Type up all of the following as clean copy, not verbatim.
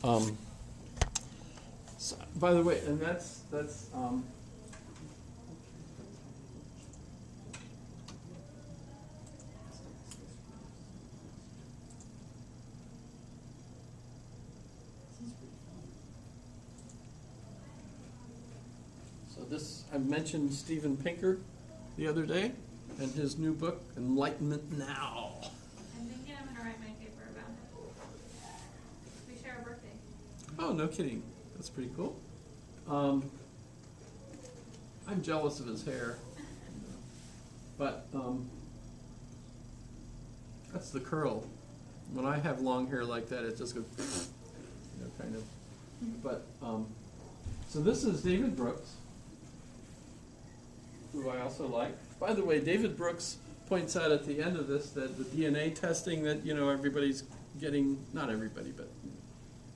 Um, so, by the way, and that's so this, I mentioned Steven Pinker the other day and his new book, Enlightenment Now. I'm thinking I'm going to write my paper about it. We share a birthday. Oh, no kidding. That's pretty cool. I'm jealous of his hair. But that's the curl. When I have long hair like that, it just goes, kind of. But, so this is David Brooks, who I also like. By the way, David Brooks points out at the end of this that the DNA testing that, everybody's getting, not everybody, but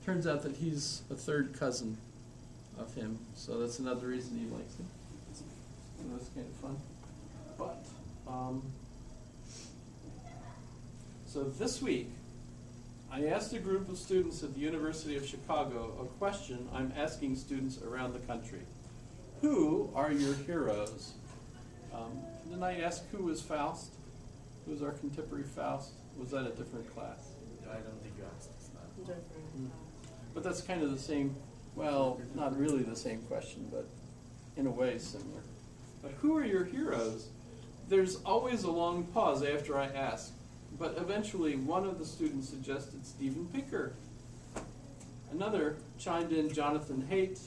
turns out that he's a third cousin of him. So that's another reason he likes him. So that's kind of fun. But, so this week, I asked a group of students at the University of Chicago a question I'm asking students around the country. Who are your heroes? Didn't I ask who was Faust? Who was our contemporary Faust? Was that a different class? I don't think you asked us that. But that's kind of the same, well, not really the same question, but in a way similar. But who are your heroes? There's always a long pause after I ask, but eventually one of the students suggested Steven Pinker. Another chimed in Jonathan Haidt.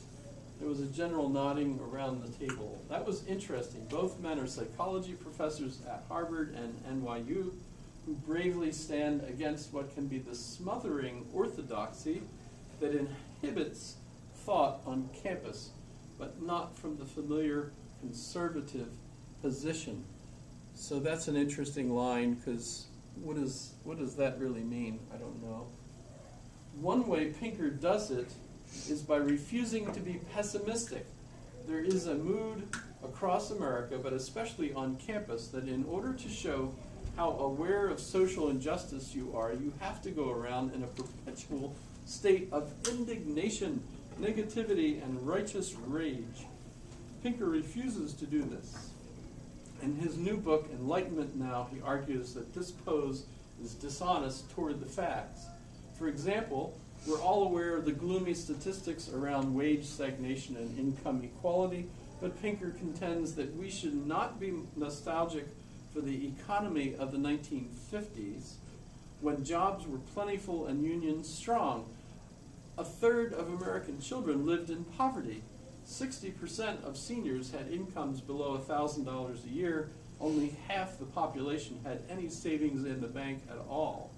There was a general nodding around the table. That was interesting. Both men are psychology professors at Harvard and NYU who bravely stand against what can be the smothering orthodoxy that inhibits thought on campus, but not from the familiar conservative position. So that's an interesting line, because what does that really mean? I don't know. One way Pinker does it is by refusing to be pessimistic. There is a mood across America, but especially on campus, that in order to show how aware of social injustice you are, you have to go around in a perpetual state of indignation, negativity, and righteous rage. Pinker refuses to do this. In his new book, Enlightenment Now, he argues that this pose is dishonest toward the facts. For example, we're all aware of the gloomy statistics around wage stagnation and income equality, but Pinker contends that we should not be nostalgic for the economy of the 1950s, when jobs were plentiful and unions strong. A third of American children lived in poverty. 60% of seniors had incomes below $1,000 a year. Only half the population had any savings in the bank at all.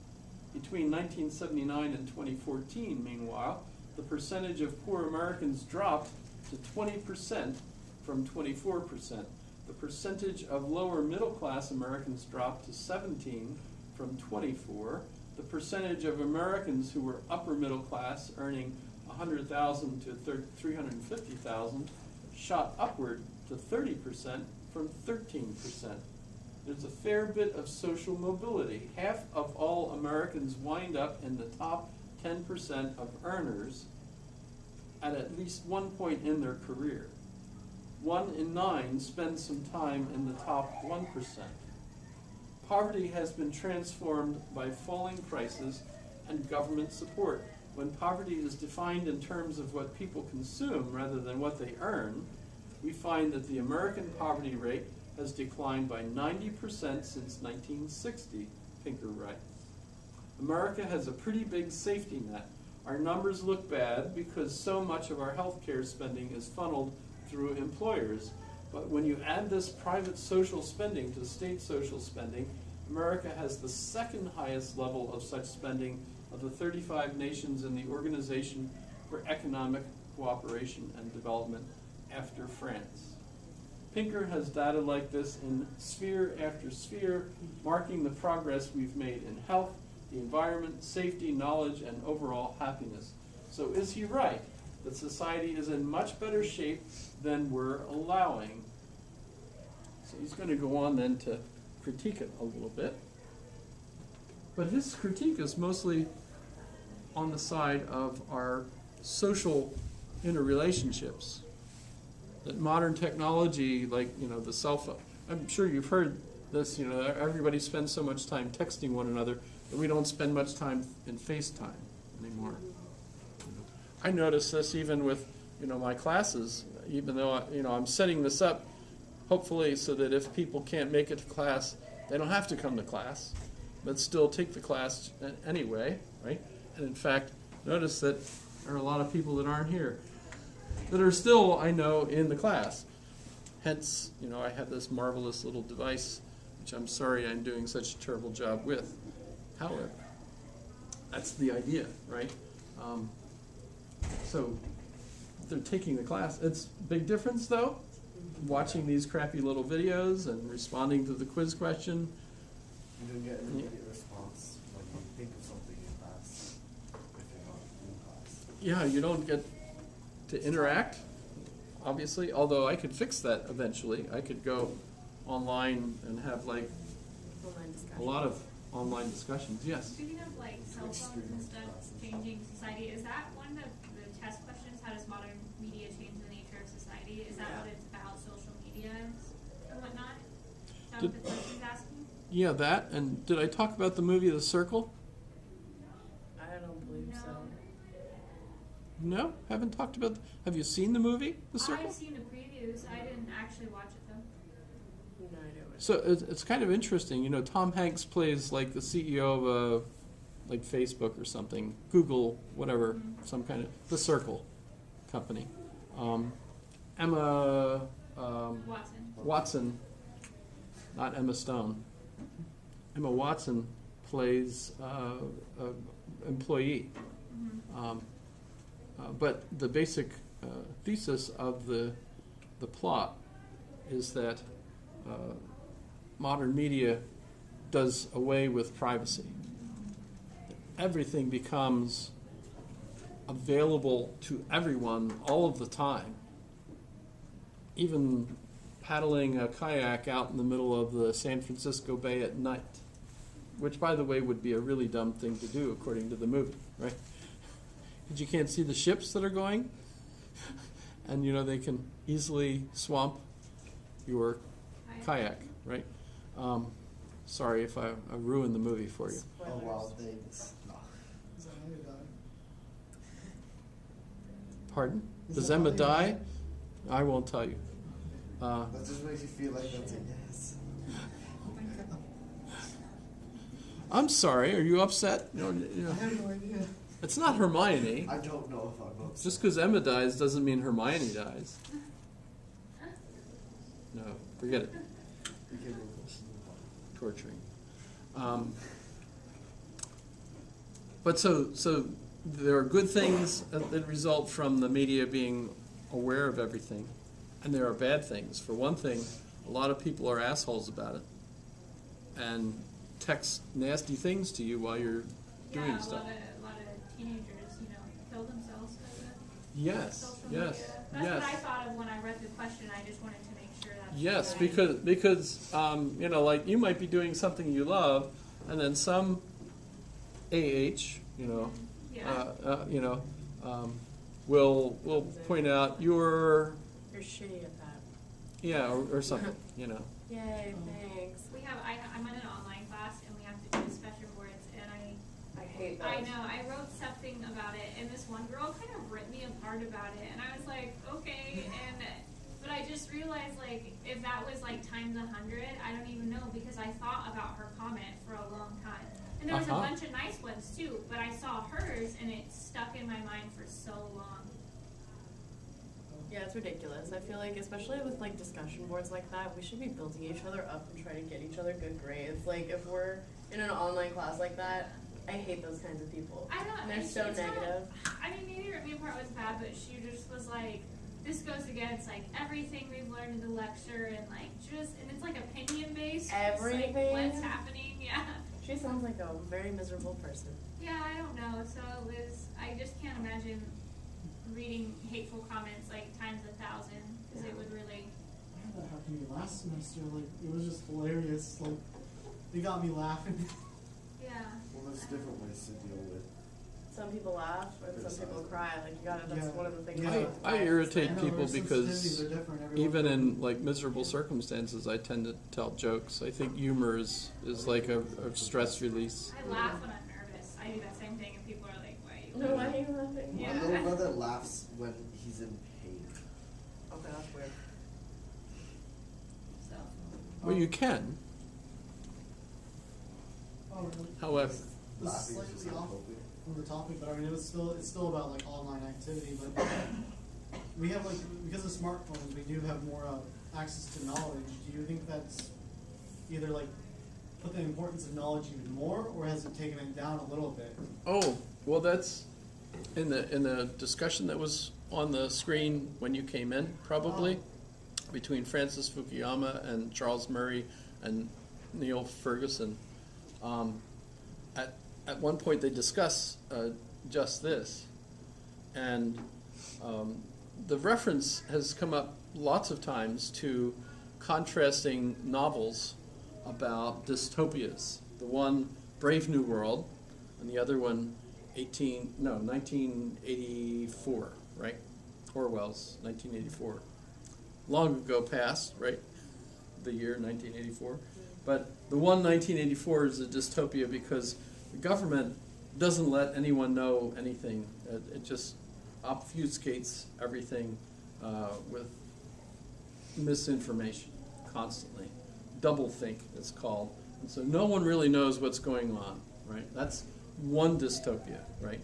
Between 1979 and 2014, meanwhile, the percentage of poor Americans dropped to 20% from 24%. The percentage of lower middle class Americans dropped to 17 from 24. The percentage of Americans who were upper middle class, earning $100,000 to $350,000, shot upward to 30% from 13%. There's a fair bit of social mobility. Half of all Americans wind up in the top 10% of earners at least one point in their career. 1 in 9 spends some time in the top 1%. Poverty has been transformed by falling prices and government support. When poverty is defined in terms of what people consume rather than what they earn, we find that the American poverty rate has declined by 90% since 1960, Pinker writes. America has a pretty big safety net. Our numbers look bad because so much of our healthcare spending is funneled through employers. But when you add this private social spending to state social spending, America has the second highest level of such spending of the 35 nations in the Organization for Economic Cooperation and Development, after France. Pinker has data like this in sphere after sphere, marking the progress we've made in health, the environment, safety, knowledge, and overall happiness. So is he right that society is in much better shape than we're allowing? So he's going to go on then to critique it a little bit. But his critique is mostly on the side of our social interrelationships. That modern technology, like, the cell phone, I'm sure you've heard this, everybody spends so much time texting one another that we don't spend much time in FaceTime anymore. I notice this even with, my classes, even though, I'm setting this up hopefully so that if people can't make it to class, they don't have to come to class, but still take the class anyway, right? And in fact, notice that there are a lot of people that aren't here that are still, I know, in the class. Hence, I have this marvelous little device, which I'm sorry I'm doing such a terrible job with. However, that's the idea, right? So they're taking the class. It's a big difference, though, watching these crappy little videos and responding to the quiz question. You don't get an immediate response when you think of something in class if you're not in class. Yeah, you don't get to interact, obviously, although I could fix that eventually. I could go online and have like a lot of online discussions. Yes. Speaking of like cell phones and stuff changing society, is that one of the test questions? How does modern media change the nature of society? Is that what it's about, social media and whatnot? Is that what the question's asking? Yeah, that. And did I talk about the movie The Circle? I don't believe so. No, haven't talked about. Have you seen the movie The Circle? I've seen the previews. I didn't actually watch it though. No idea what. So it's kind of interesting. Tom Hanks plays like the CEO of like Facebook or something, Google, whatever, some kind of The Circle company. Emma Watson, not Emma Stone. Emma Watson plays employee. But the basic thesis of the plot is that modern media does away with privacy. Everything becomes available to everyone all of the time. Even paddling a kayak out in the middle of the San Francisco Bay at night, which, by the way, would be a really dumb thing to do according to the movie, right? Because you can't see the ships that are going, and they can easily swamp your kayak, right? Sorry if I ruined the movie for you. Oh, Wild Vegas. No. Pardon? Does Emma die? I won't tell you. That just makes you feel like that's a yes. I'm sorry. Are you upset? I have no idea. It's not Hermione. I don't know if I'm upset. Just because Emma dies doesn't mean Hermione dies. No, forget it. Torturing. But so there are good things that result from the media being aware of everything, and there are bad things. For one thing, a lot of people are assholes about it and text nasty things to you while you're doing stuff. A lot of teenagers, kill themselves because of Yes, social yes, media. That's yes. what I thought of when I read the question. I just wanted to make sure that's Yes, right. because like you might be doing something you love, and then some will point out You're shitty at that. or something, Yay, thanks. I'm in an online class and we have to do discussion boards, and I hate those. I know, I wrote something about it, and this one girl kind of ripped me apart about it, and I was like, okay, but I just realized, like, if that was, like, times 100, I don't even know, because I thought about her comment for a long time. And there was a bunch of nice ones, too, but I saw hers, and it stuck in my mind for so long. Yeah, it's ridiculous. I feel like, especially with like discussion boards like that, we should be building each other up and trying to get each other good grades. Like, if we're in an online class like that, I hate those kinds of people. I don't. And they're so negative. Maybe Rip Me Apart was bad, but she just was like, this goes against like everything we've learned in the lecture, and like and it's like opinion based. Everything. Like, what's happening? Yeah. She sounds like a very miserable person. Yeah, I don't know. So I just can't imagine reading hateful comments like times 1,000, because it would really. I had that happen to me last semester. Like, it was just hilarious. Like, they got me laughing. Yeah. Well, there's different ways to deal with some people laugh and some people cry. Like you gotta. That's Yeah. one of the things. Yeah. about I life. irritate I know, people our because sensitivities are different, everyone. even in like miserable circumstances, I tend to tell jokes. I think humor is like a stress release. I laugh when I'm nervous. I do that same thing, and people are like, "Why are you?" No, why are you laughing? Yeah. My little brother laughs when he's in pain. Okay, that's weird. So Well, you can. Oh, really? However, This is Laughing is just slightly off appropriate. from the topic, but I mean, it's still about like online activity, but we have like, because of smartphones, we do have more access to knowledge. Do you think that's either like put the importance of knowledge even more, or has it taken it down a little bit? oh, well, that's in the discussion that was on the screen when you came in, probably, between Francis Fukuyama and Charles Murray and Neil Ferguson. At one point, they discuss just this, and the reference has come up lots of times to contrasting novels about dystopias. The one, Brave New World, and the other one, 1984, right? Orwell's 1984. Long ago past, right? The year 1984. But the one, 1984, is a dystopia because the government doesn't let anyone know anything. It just obfuscates everything with misinformation constantly. Doublethink, it's called. And so no one really knows what's going on, right? That's one dystopia, right?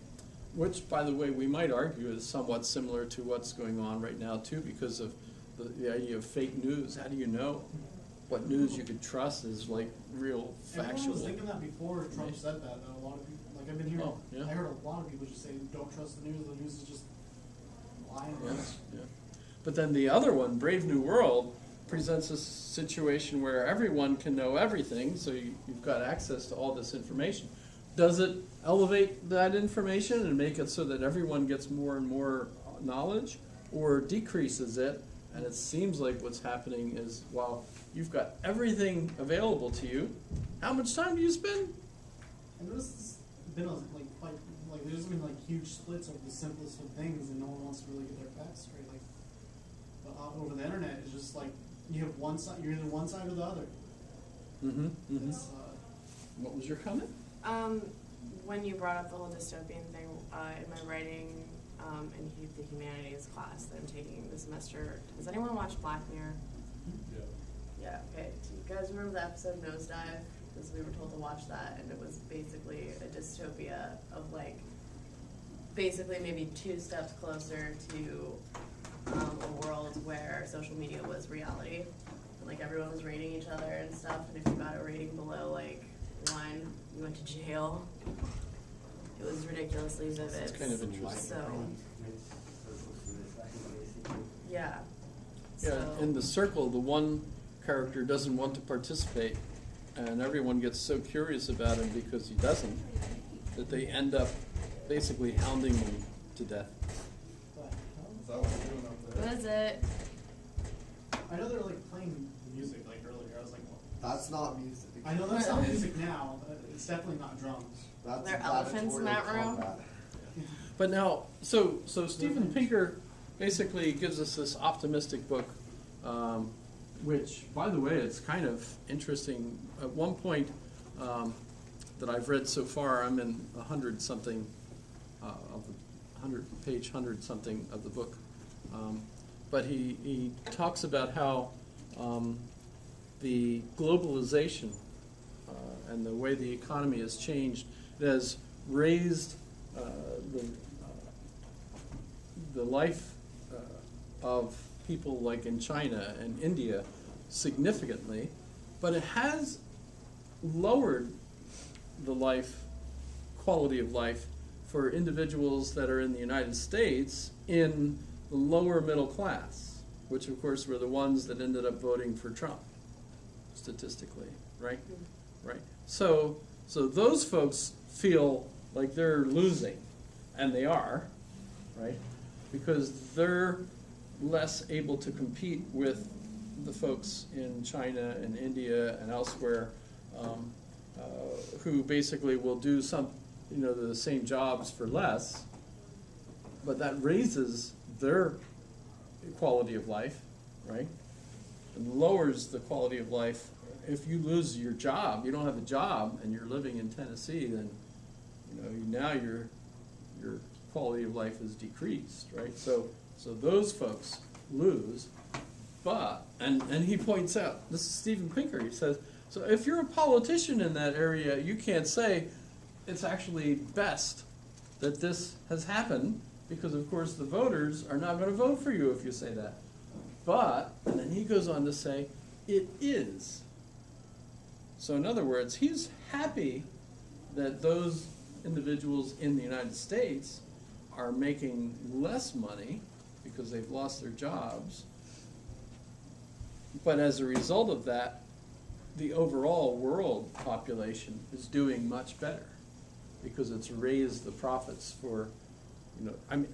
Which, by the way, we might argue is somewhat similar to what's going on right now, too, because of the idea of fake news. How do you know what news you could trust is like real Everyone factual? was thinking that before Trump Right. said that. A lot of people, like I've been hearing, Oh, yeah. I heard a lot of people just say, "Don't trust the news. The news is just lying." Yes, yeah. But then the other one, Brave New World, presents a situation where everyone can know everything, so you've got access to all this information. Does it elevate that information and make it so that everyone gets more and more knowledge, or decreases it? And it seems like what's happening is, while you've got everything available to you, how much time do you spend? And there's been like there's been like huge splits over the simplest of things, and no one wants to really get their facts straight. Like, but over the internet, it's just like you have one side. You're either one side or the other. Mm-hmm, mm-hmm. It's, What was your comment? When you brought up the whole dystopian thing, in my writing in the humanities class that I'm taking this semester, has anyone watched Black Mirror? Yeah, okay. Do you guys remember the episode Nosedive? Because we were told to watch that, and it was basically a dystopia of like, basically maybe 2 steps closer to a world where social media was reality. And like everyone was rating each other and stuff, and if you got a rating below like 1, you went to jail. It was ridiculously vivid. That's kind of interesting. So, yeah. Yeah, So- in The Circle, the one character doesn't want to participate, and everyone gets so curious about him because he doesn't, that they end up basically hounding him to death. Is that what you're doing up there? What is it? I know they're like playing music like earlier. I was like, well, That's not music. I know that's not music now. But it's definitely not drums. That's There are elephants in that gladiatorial room? combat. But now, so Steven Pinker basically gives us this optimistic book, which, by the way, it's kind of interesting. At one point that I've read so far, I'm in 100-something of the 100-something of the book. But he talks about how the globalization and the way the economy has changed, it has raised the life of people like in China and India significantly, but it has lowered the quality of life for individuals that are in the United States in the lower middle class, which of course were the ones that ended up voting for Trump, statistically, right? Right. So those folks feel like they're losing, and they are, right? Because they're less able to compete with the folks in China and India and elsewhere who basically will do the same jobs for less, but that raises their quality of life, right? And lowers the quality of life. If you lose your job, you don't have a job, and you're living in Tennessee, then now your quality of life is decreased, right? So those folks lose, but and he points out, this is Steven Pinker. He says, so if you're a politician in that area, you can't say it's actually best that this has happened, because of course the voters are not going to vote for you if you say that. But, and then he goes on to say, it is. So in other words, he's happy that those individuals in the United States are making less money because they've lost their jobs. But as a result of that, the overall world population is doing much better because it's raised the profits for,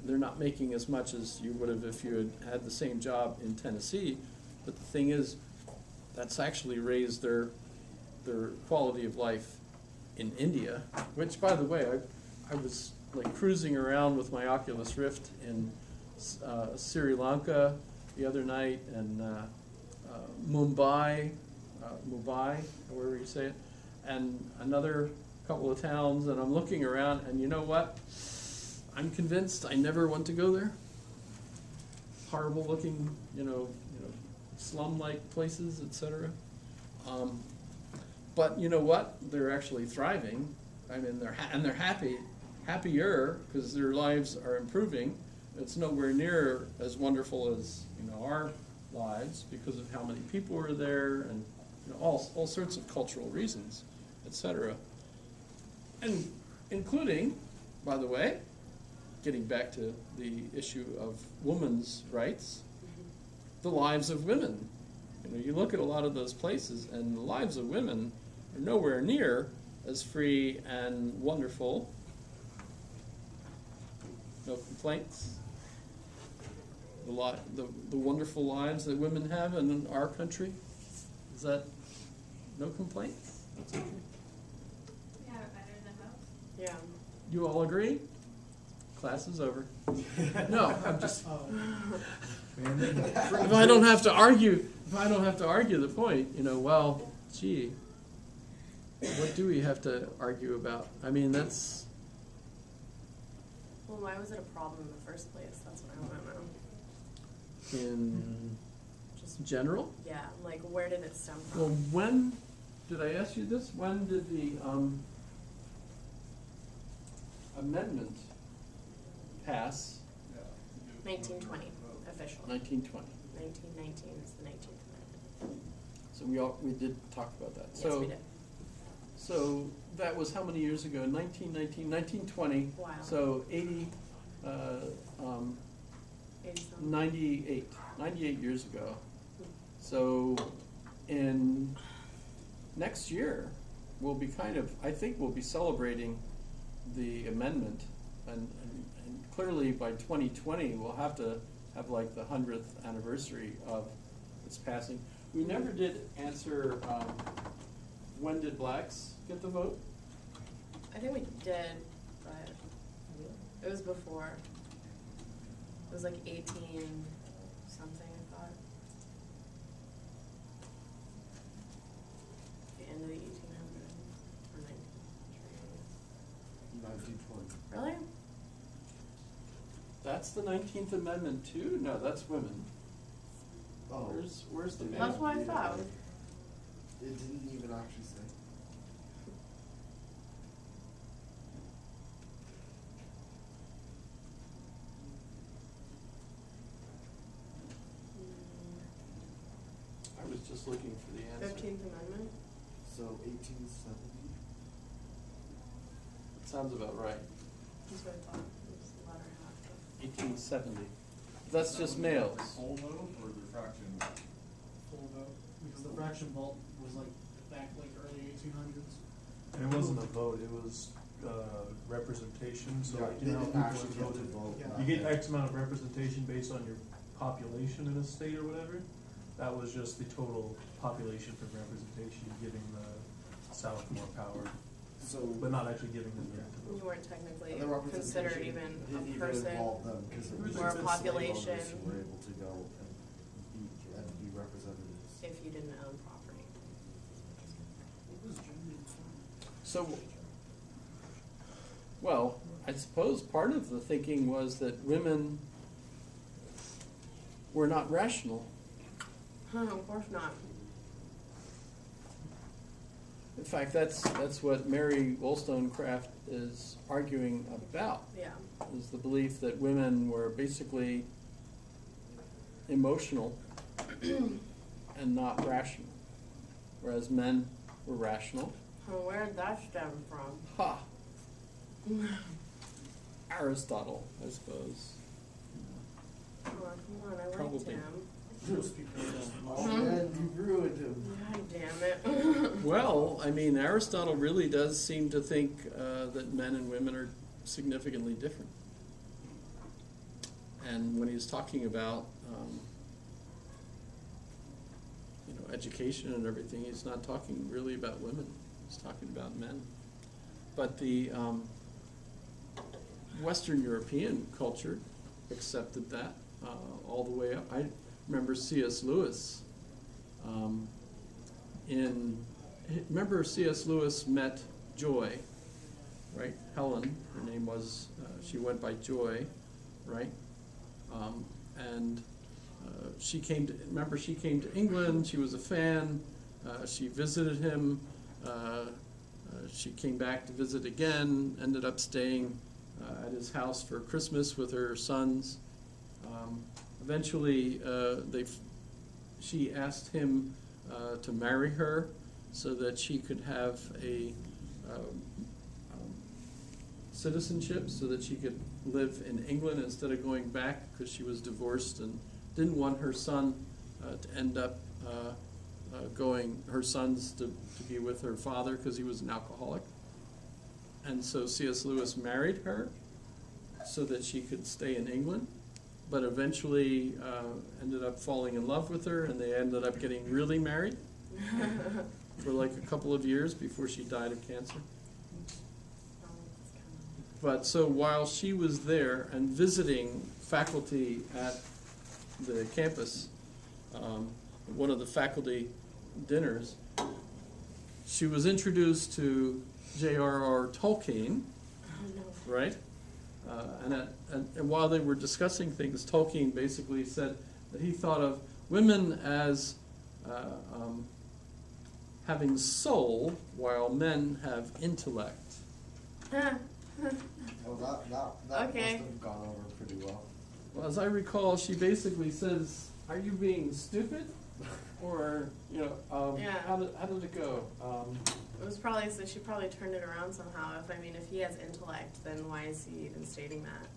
they're not making as much as you would have if you had the same job in Tennessee, but the thing is, that's actually raised their quality of life in India, which, by the way, I was like cruising around with my Oculus Rift in Sri Lanka the other night, and Mumbai, however you say it, and another couple of towns, and I'm looking around, and you know what? I'm convinced I never want to go there. Horrible looking, slum-like places, etc. But you know what? They're actually thriving. I mean, they're happier because their lives are improving. It's nowhere near as wonderful as our lives because of how many people are there and all sorts of cultural reasons, etc. And including, by the way, getting back to the issue of women's rights, the lives of women. You look at a lot of those places, and the lives of women are nowhere near as free and wonderful. No complaints. The wonderful lives that women have in our country. Is that no complaints? That's okay. We have it better than most. Yeah. You all agree? Class is over. No, I'm just. If I don't have to argue the point, well, gee, what do we have to argue about? I mean, that's. Well, why was it a problem in the first place? That's what I want to know. In Just general? yeah, like where did it stem from? Well, when did I ask you this? When did the amendment pass? 1920, official. 1920. 1919 is the 19th Amendment. So we did talk about that. Yes, we did. So that was how many years ago? 1920. Wow. So 80, 98 years ago. So in next year, we'll be I think we'll be celebrating the amendment, and clearly by 2020 we'll have to have like the 100th anniversary of its passing. We never did answer when did blacks get the vote? I think we did, but it was before. It was like 18 something, I thought. The end of the 1800s or 1920. Really? That's the 19th Amendment too? No, that's women. Oh. Where's the man? That's what I thought. It didn't even actually say. I was just looking for the answer. 15th Amendment? So 1870. Sounds about right. That's what I thought. It was the latter half. 1870. That's just males. Full vote or the fraction? Full vote, because the fraction vote was like back like early 1800s. And it wasn't a vote, it was representation, so Yeah, like, they you know didn't how actually people get to voted. vote. Yeah. You get X amount of representation based on your population in a state or whatever. That was just the total population for representation, giving the South more power. So, but not actually giving them the You weren't technically the representation considered even a even person. involved them because it was or a just the population. slave owners who were able to go and be representatives. If you didn't own property. So, well, I suppose part of the thinking was that women were not rational. Of course not. In fact, that's what Mary Wollstonecraft is arguing about, Yeah. is the belief that women were basically emotional and not rational, whereas men were rational. Well, where did that stem from? Ha! Aristotle, I suppose. Oh, come on, I liked Probably. him. Those people don't know. And you ruined him. God damn it. Well, I mean, Aristotle really does seem to think that men and women are significantly different. And when he's talking about, education and everything, he's not talking really about women. He's talking about men. But the Western European culture accepted that all the way up. I remember C.S. Lewis. Remember C.S. Lewis met Joy, right? Helen, her name was, she went by Joy, right? And she came to England, she was a fan, she visited him, she came back to visit again, ended up staying at his house for Christmas with her sons. Eventually, she asked him to marry her so that she could have a citizenship, so that she could live in England instead of going back, because she was divorced and didn't want her son to end up her sons to be with her father because he was an alcoholic. And so C.S. Lewis married her so that she could stay in England, but eventually ended up falling in love with her, and they ended up getting really married for like a couple of years before she died of cancer. But so while she was there and visiting faculty at the campus, one of the faculty dinners, she was introduced to J.R.R. Tolkien, right? And while they were discussing things, Tolkien basically said that he thought of women as having soul, while men have intellect. Well, that Okay. must have gone over pretty well. Well, as I recall, she basically says, "Are you being stupid?" Or, Yeah. how did it go? It was probably, so she probably turned it around somehow. If he has intellect, then why is he even stating that?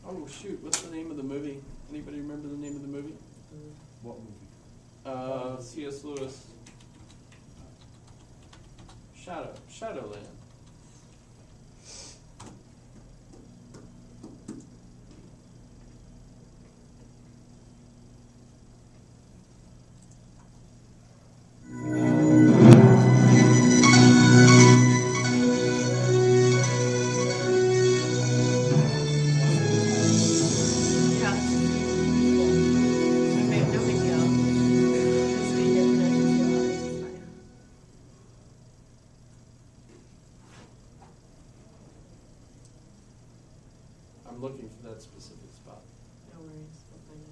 Oh shoot, what's the name of the movie? Anybody remember the name of the movie? What movie? C.S. Lewis. Shadowland. Yeah. No big deal. Just be here for it's fine. I'm looking for that specific spot. No worries, we'll find it.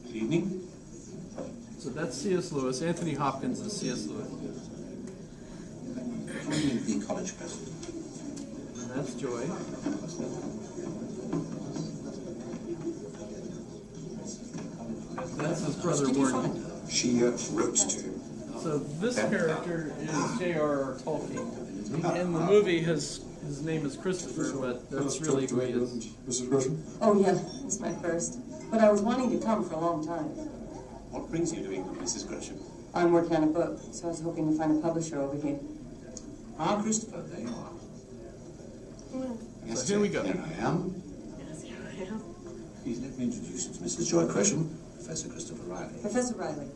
Good evening. So that's C.S. Lewis. Anthony Hopkins is C.S. Lewis. I'm the college president. And that's Joy. That's his brother Warnie. She wrote to him. So this character is J.R.R. Tolkien. And the movie has his name is Christopher, but that's really who he is. Mrs. Gresham? Oh, yeah, it's my first. But I was wanting to come for a long time. What brings you to England, Mrs. Gresham? I'm working on a book, so I was hoping to find a publisher over here. Ah, Christopher, there you are. Yes, So here we go. Here I am. Yes, here I am. Please let me introduce you to Mrs. Joy Gresham, Professor Christopher Riley. Professor Riley.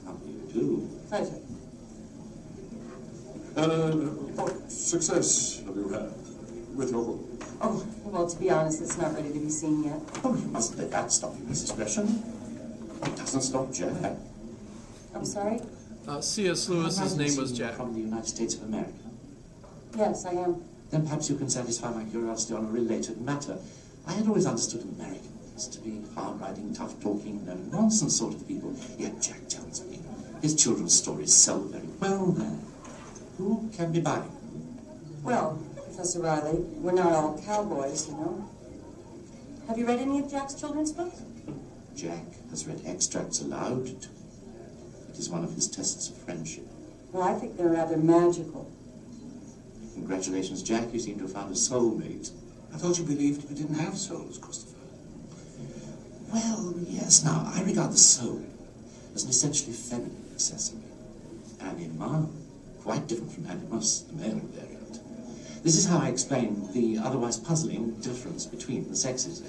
How do you do? Pleasure. What success have you had with your book? Oh, well, to be honest, it's not ready to be seen yet. Oh, you mustn't let that stop you, Mrs. Gresham. It doesn't stop Jack. I'm sorry? C.S. Lewis's name was Jack. From the United States of America. Yes, I am. Then perhaps you can satisfy my curiosity on a related matter. I had always understood Americans to be hard-riding, tough-talking, no-nonsense sort of people. Yet Jack tells me his children's stories sell very well there. Who can be buying them? Well, Professor Riley, we're not all cowboys, you know. Have you read any of Jack's children's books? Jack has read extracts aloud to me. It is one of his tests of friendship. Well, I think they're rather magical. Congratulations, Jack. You seem to have found a soulmate. I thought you believed you didn't have souls, Christopher. Well, yes. Now, I regard the soul as an essentially feminine accessory. Anima, quite different from animus, the male variant. This is how I explain the otherwise puzzling difference between the sexes.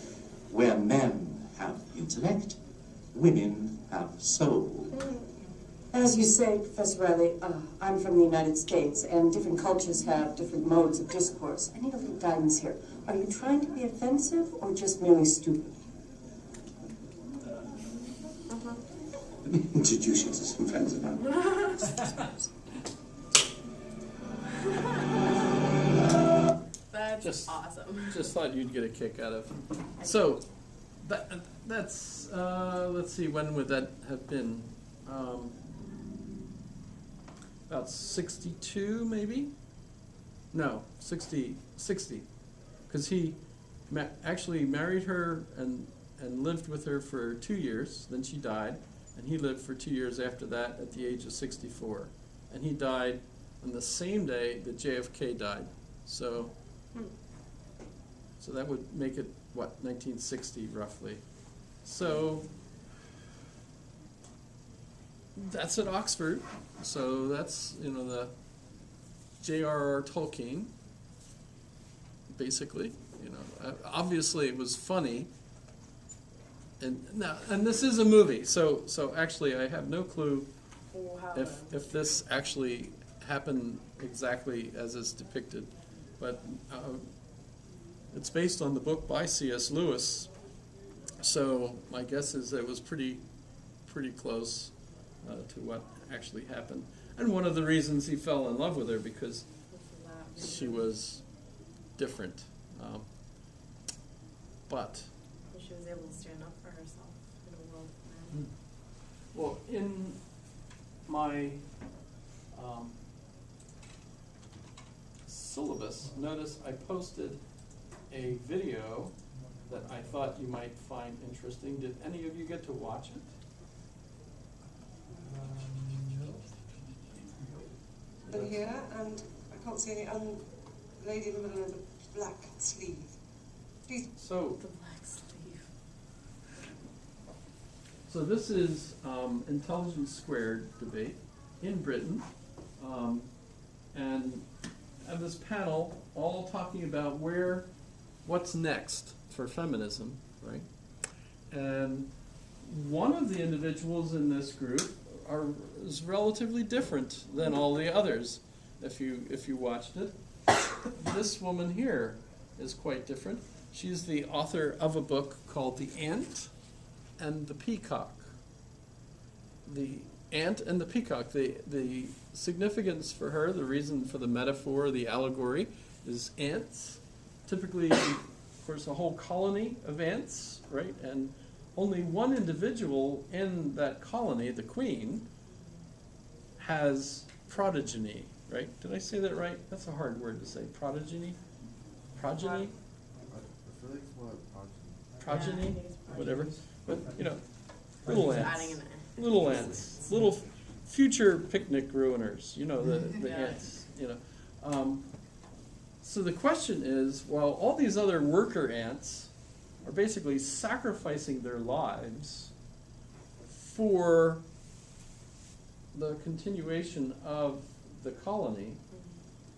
Where men have intellect, women have soul. As you say, Professor Riley, I'm from the United States, and different cultures have different modes of discourse. I need a little guidance here. Are you trying to be offensive or just merely stupid? Let me introduce you to some friends of mine. That's Just- awesome. Just thought you'd get a kick out of. So, that's let's see, when would that have been? About 62, maybe? No, 60, because he actually married her and lived with her for 2 years. Then she died, and he lived for 2 years after that at the age of 64, and he died on the same day that JFK died. So that would make it, what, 1960 roughly. So that's at Oxford. So that's, the J.R.R. Tolkien, basically. Obviously it was funny. And this is a movie. So actually I have no clue if this actually happened exactly as is depicted. But it's based on the book by C.S. Lewis, so my guess is it was pretty close to what actually happened. And one of the reasons he fell in love with her because she was different. But she was able to stand up for herself in a world of men. well, in my syllabus, notice I posted a video that I thought you might find interesting. Did any of you get to watch it? Over here, and I can't see any lady in the middle of the black sleeve. Please. So The black sleeve. this is Intelligence Squared debate in Britain, and this panel all talking about what's next for feminism, right? And one of the individuals in this group is relatively different than all the others. If you watched it, this woman here is quite different. She's the author of a book called The Ant and the Peacock. The Ant and the Peacock. The significance for her, the reason for the metaphor, the allegory, is ants. Typically, of course, a whole colony of ants, right? And only one individual in that colony, the queen, has progeny, right? Did I say that right? That's a hard word to say. Progeny? Progeny? I feel like it's more like progeny. Progeny? Yeah, I think it's progeny. Whatever. But, little Just ants. adding an Little ants. Little future picnic ruiners. The Yeah. ants. So the question is, well, all these other worker ants are basically sacrificing their lives for the continuation of the colony,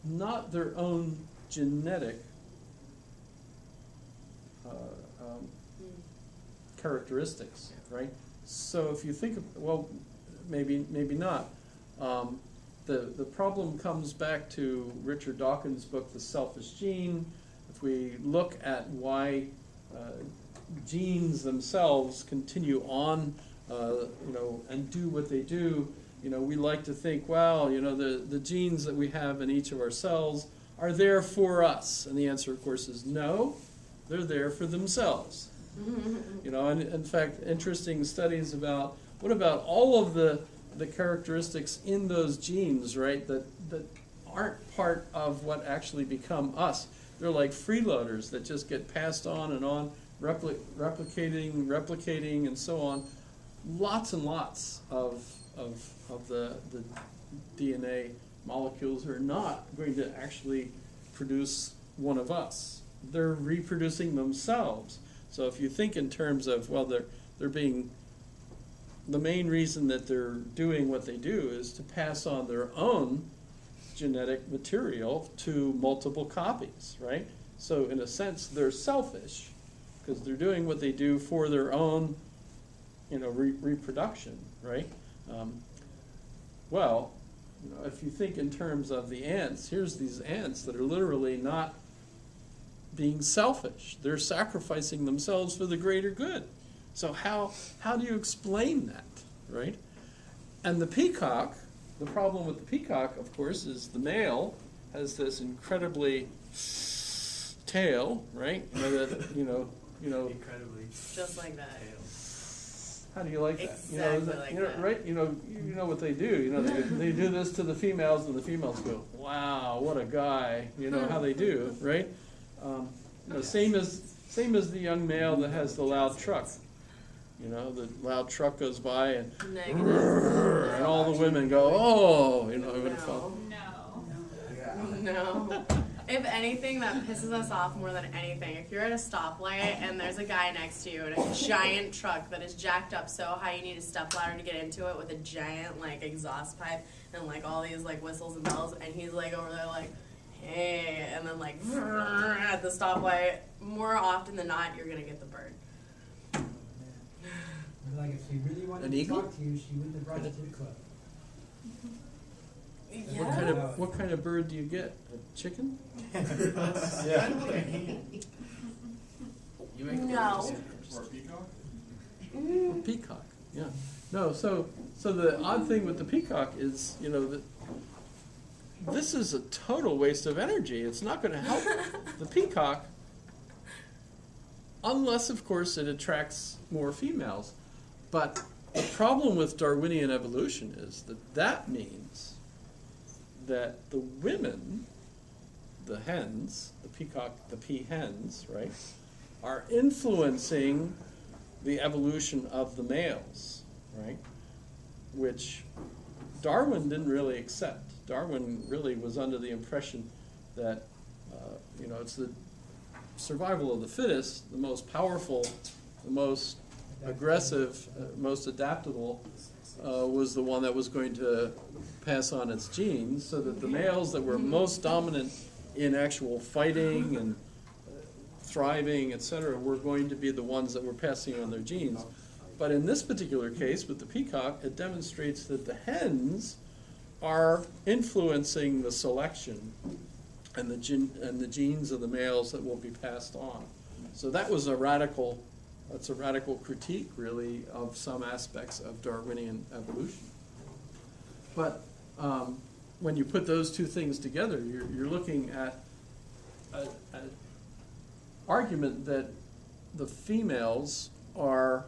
not their own genetic characteristics, right? So if you think of, well, maybe not. The problem comes back to Richard Dawkins' book, The Selfish Gene. If we look at why genes themselves continue on, and do what they do, we like to think, well, the genes that we have in each of our cells are there for us. And the answer, of course, is no, they're there for themselves. And in fact, interesting studies about what about all of the characteristics in those genes, right, that aren't part of what actually become us. They're like freeloaders that just get passed on and on, replicating, and so on. Lots and lots of the DNA molecules are not going to actually produce one of us. They're reproducing themselves. So if you think in terms of, well, they're being, the main reason that they're doing what they do is to pass on their own genetic material to multiple copies, right? So in a sense, they're selfish because they're doing what they do for their own, reproduction, right? Well, if you think in terms of the ants, here's these ants that are literally not being selfish. They're sacrificing themselves for the greater good. So how do you explain that, right? And the peacock, the problem with the peacock, of course, is the male has this incredibly tail, right? Incredibly. Just like that. How do you like that? Exactly like that. Right? You know what they do. They do this to the females, and the females go, "Wow, what a guy!" How they do, right? Same as the young male that has the loud truck. The loud truck goes by and all the women go, "Oh," I would have felt. No. If anything, that pisses us off more than anything. If you're at a stoplight and there's a guy next to you in a giant truck that is jacked up so high you need a step ladder to get into it with a giant exhaust pipe and all these whistles and bells, and he's over there hey, and then at the stoplight, more often than not you're gonna get the bird. If she really wanted to talk to you, she wouldn't have brought you to the club. Yeah. What kind of bird do you get? A chicken? Yeah. No. Or a peacock? A peacock, yeah. No, so the odd thing with the peacock is, that this is a total waste of energy. It's not going to help the peacock unless, of course, it attracts more females. But the problem with Darwinian evolution is that means that the women, the hens, the peahens, right, are influencing the evolution of the males, right, which Darwin didn't really accept. Darwin really was under the impression that, it's the survival of the fittest, the most powerful, the most aggressive, most adaptable, was the one that was going to pass on its genes, so that the males that were most dominant in actual fighting and thriving, etc., were going to be the ones that were passing on their genes. But in this particular case, with the peacock, it demonstrates that the hens are influencing the selection and the genes of the males that will be passed on. So that was a radical critique, really, of some aspects of Darwinian evolution. But when you put those two things together, you're looking at an argument that the females are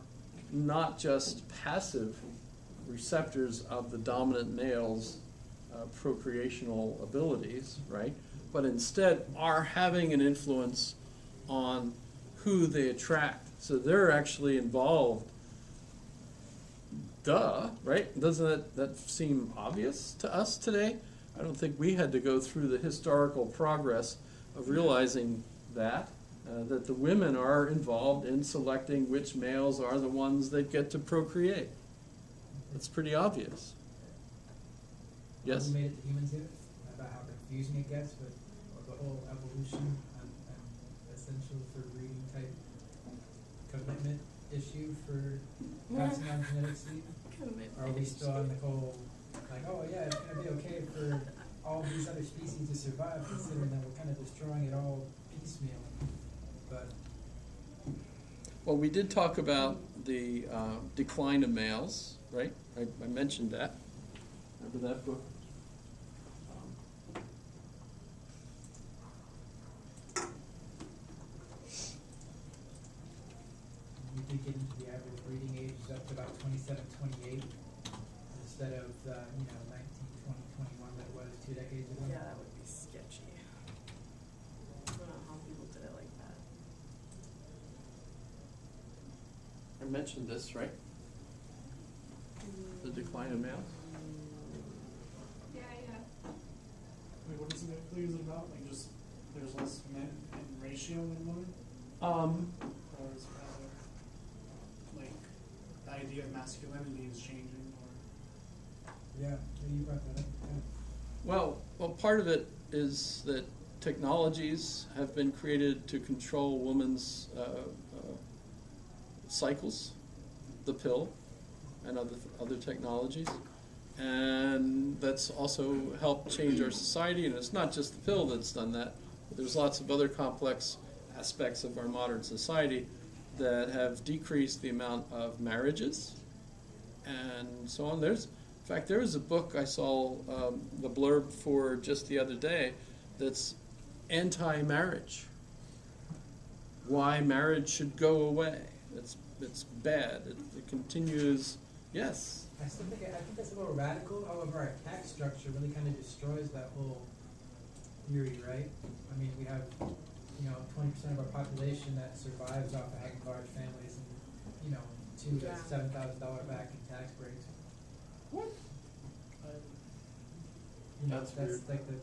not just passive receptors of the dominant male's procreational abilities, right? But instead are having an influence on who they attract. So they're actually involved. Duh, right? Doesn't that seem obvious to us today? I don't think we had to go through the historical progress of realizing that the women are involved in selecting which males are the ones that get to procreate. It's pretty obvious. Yes? We made it to humans here, about how confusing it gets with the whole evolution and essential for breeding type commitment issue for passing on genetic seed? Or are we still on the whole, like, oh yeah, it's going to be okay for all these other species to survive, considering that we're kind of destroying it all piecemeal? But Well, we did talk about the decline of males, right? I mentioned that. Remember that book? we did get into the average breeding age is up to about 27, 28, instead of 19, 20, 21 that it was 2 decades ago. Yeah, that would be sketchy. I don't know how people did it like that. I mentioned this, right? The decline of males. Yeah. Wait, what is it about? Like, just there's less men in ratio than women? Or is it rather like the idea of masculinity is changing? Or Yeah, you brought that up. Yeah. Well, part of it is that technologies have been created to control women's cycles, the pill, and other technologies, and that's also helped change our society. And it's not just the pill that's done that, but there's lots of other complex aspects of our modern society that have decreased the amount of marriages and so on. In fact, there was a book I saw the blurb for just the other day that's anti-marriage. Why marriage should go away. It's bad. It continues. Yes. I think that's a little radical. However, our tax structure really kind of destroys that whole theory, right? I mean, we have 20% of our population that survives off of having large families, and $2,000 to $7,000 back in tax breaks. What? That's like the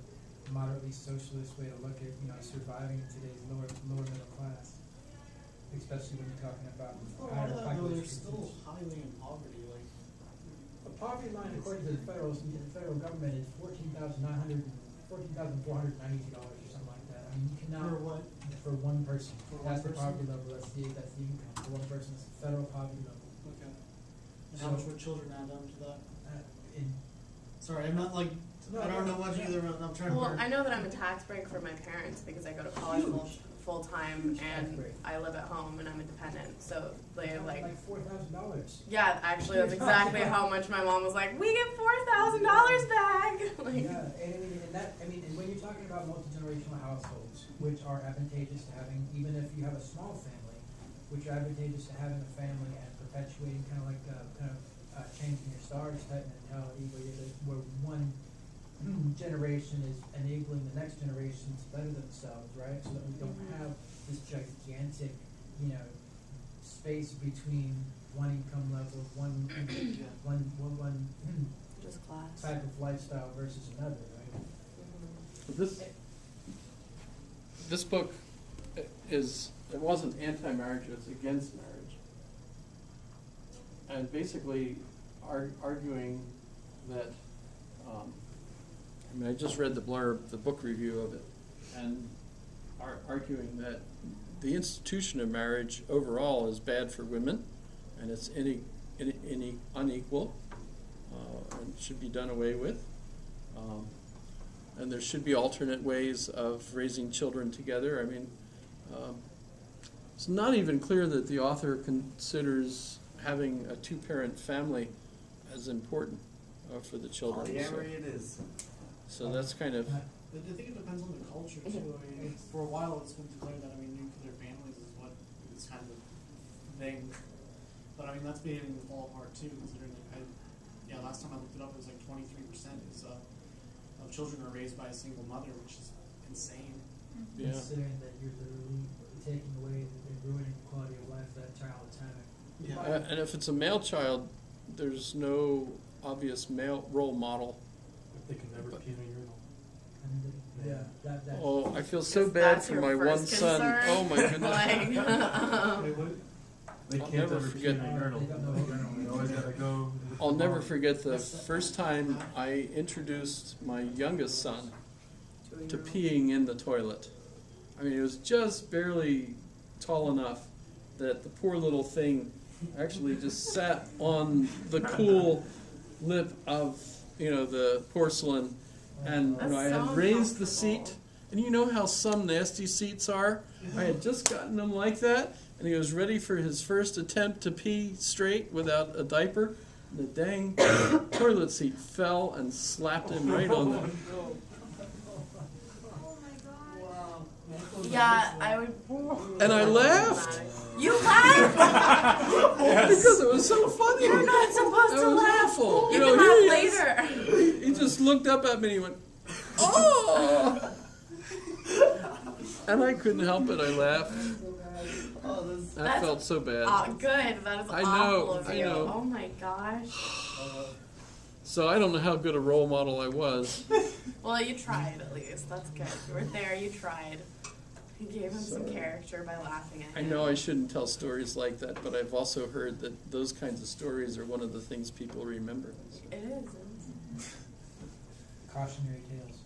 moderately socialist way to look at surviving in today's lower middle class, especially when you're talking about higher population. They're still highly in poverty. Like the poverty line, according to the federal government, is $14,492 or something like that. I mean, you cannot for what? For one person. That's the poverty level. That's the income for one person. It's the federal poverty level. Okay. And how much would children add up to that? In Sorry, I'm not like. I don't know much either. I'm trying to. Well, I know that I'm a tax break for my parents because I go to college full time and I live at home and I'm independent. So they have like $4,000. Yeah, actually, that's exactly how much my mom was like. We get $4,000 back. Like, yeah, and when you're talking about multi-generational households, which are advantageous to having, even if you have a small family, which are advantageous to having a family and perpetuating changing your stars type mentality, where one generation is enabling the next generation to better themselves, right? So that we don't have this gigantic, space between one income level, one just class. type of lifestyle versus another, right? This book it wasn't anti-marriage, it was against marriage. And basically arguing that, I just read the blurb, the book review of it, and arguing that the institution of marriage overall is bad for women, and it's unequal, and should be done away with. And there should be alternate ways of raising children together. I mean, it's not even clear that the author considers having a two-parent family as important for the children. Polyamory it is. So that's kind of. I think it depends on the culture too. I mean, for a while it's been declared that nuclear families is what is kind of thing, but I mean that's beginning to fall apart too. Considering last time I looked it up, it was like 23% of children are raised by a single mother, which is insane. Yeah. Considering that you're literally taking away and ruining the quality of life that child is having. Yeah. And if it's a male child, there's no obvious male role model. They can never pee in a urinal. Yeah, that. Oh, I feel so 'Cause bad that's for your my one first son. concern? Oh my goodness. They I'll can't never ever forget- pee in a urinal. They always gotta go. I'll never forget the first time I introduced my youngest son to peeing in the toilet. I mean, it was just barely tall enough that the poor little thing actually just sat on the cool lip of, the porcelain. And That's I so had raised the uncomfortable. seat. And you know how some nasty seats are? I had just gotten them like that. And he was ready for his first attempt to pee straight without a diaper. And the dang toilet seat fell and slapped him right on the... Oh my god. Yeah, I would. And I laughed. You laughed? Because it was so funny. You're not supposed That to was laugh. awful. You You know, can here laugh he is. later. He just looked up at me and he went, "Oh!" And I couldn't help it. I laughed. That felt so bad. Good. That is I awful know, of I you. know. Oh my gosh. So I don't know how good a role model I was. Well, you tried at least. That's good. You were there. You tried. You gave him some character by laughing at I him. know I shouldn't tell stories like that, but I've also heard that those kinds of stories are one of the things people remember. It is. Cautionary tales.